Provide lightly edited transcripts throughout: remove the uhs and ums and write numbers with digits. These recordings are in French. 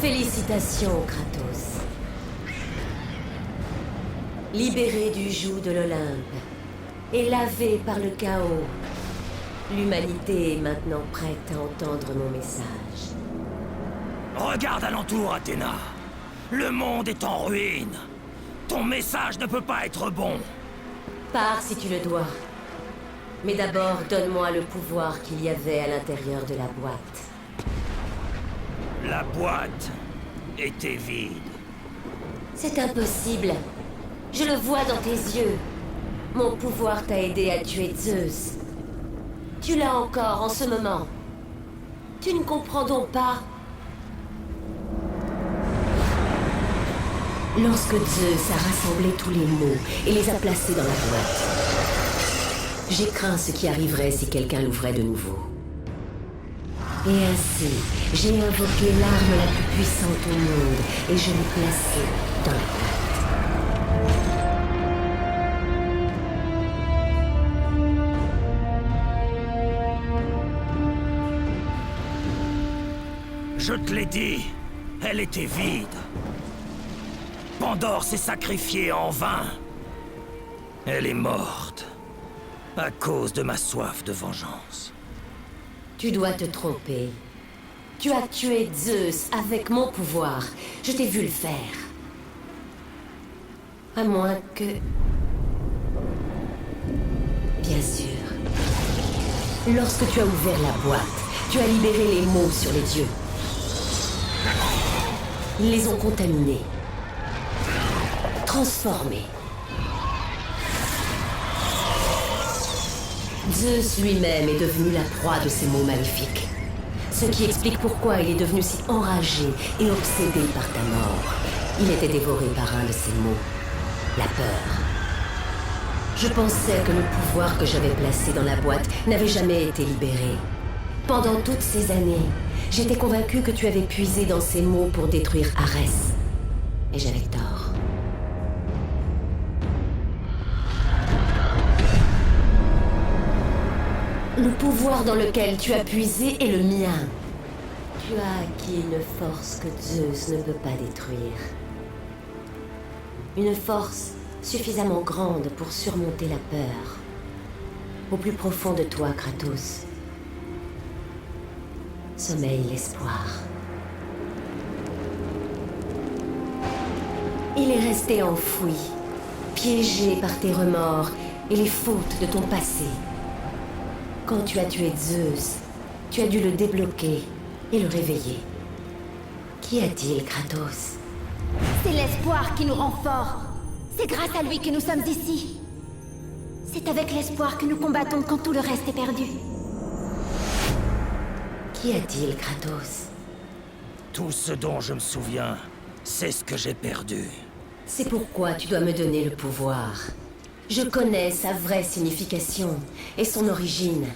Félicitations, Kratos. Libéré du joug de l'Olympe et lavé par le chaos, l'humanité est maintenant prête à entendre mon message. Regarde alentour, Athéna. Le monde est en ruine. Ton message ne peut pas être bon. Pars si tu le dois. Mais d'abord, donne-moi le pouvoir qu'il y avait à l'intérieur de la boîte. La boîte était vide. C'est impossible. Je le vois dans tes yeux. Mon pouvoir t'a aidé à tuer Zeus. Tu l'as encore en ce moment. Tu ne comprends donc pas? Lorsque Zeus a rassemblé tous les mots et les a placés dans la boîte, j'ai craint ce qui arriverait si quelqu'un l'ouvrait de nouveau. Et ainsi, j'ai invoqué l'arme la plus puissante au monde et je l'ai placée dans la boîte. Je te l'ai dit, elle était vide. Pandore s'est sacrifiée en vain. Elle est morte à cause de ma soif de vengeance. Tu dois te tromper. Tu as tué Zeus avec mon pouvoir. Je t'ai vu le faire. À moins que... Bien sûr. Lorsque tu as ouvert la boîte, tu as libéré les mots sur les dieux. Ils les ont contaminés. Transformés. Zeus lui-même est devenu la proie de ces mots maléfiques. Ce qui explique pourquoi il est devenu si enragé et obsédé par ta mort. Il était dévoré par un de ces mots, la peur. Je pensais que le pouvoir que j'avais placé dans la boîte n'avait jamais été libéré. Pendant toutes ces années, j'étais convaincue que tu avais puisé dans ces mots pour détruire Arès. Et j'avais tort. Le pouvoir dans lequel tu as puisé est le mien. Tu as acquis une force que Zeus ne peut pas détruire. Une force suffisamment grande pour surmonter la peur. Au plus profond de toi, Kratos, sommeille l'espoir. Il est resté enfoui, piégé par tes remords et les fautes de ton passé. Quand tu as tué Zeus, tu as dû le débloquer et le réveiller. Qu'y a-t-il, Kratos? C'est l'espoir qui nous rend forts. C'est grâce à lui que nous sommes ici. C'est avec l'espoir que nous combattons quand tout le reste est perdu. Qu'y a-t-il, Kratos? Tout ce dont je me souviens, c'est ce que j'ai perdu. C'est pourquoi tu dois me donner le pouvoir. Je connais sa vraie signification et son origine.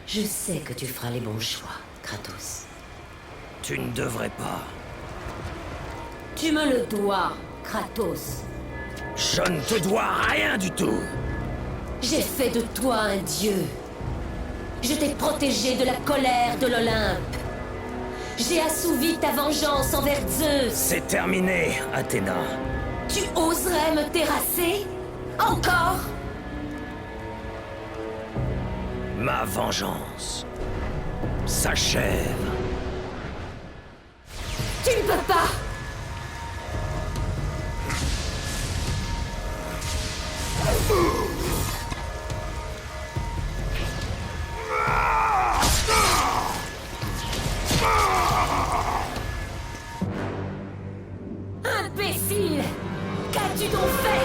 Je sais que tu feras les bons choix, Kratos. Tu ne devrais pas. Tu me le dois, Kratos. Je ne te dois rien du tout. J'ai fait de toi un dieu. Je t'ai protégé de la colère de l'Olympe. J'ai assouvi ta vengeance envers Zeus. C'est terminé, Athéna. Tu oserais me terrasser? Encore? Ma vengeance s'achève. Tu ne peux pas! Imbécile! Qu'as-tu donc fait?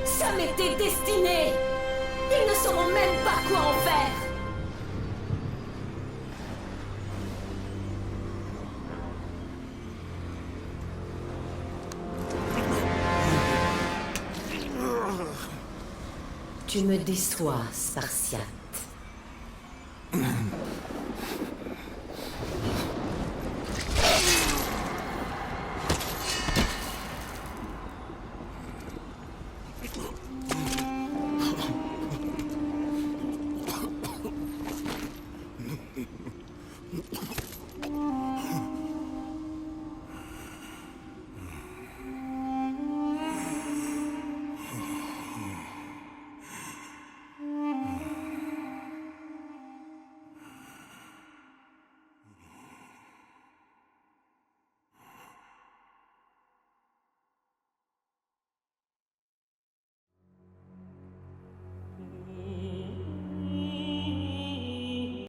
Ça m'était destiné! Ils ne sauront même pas quoi en faire! Tu me déçois, Spartiate.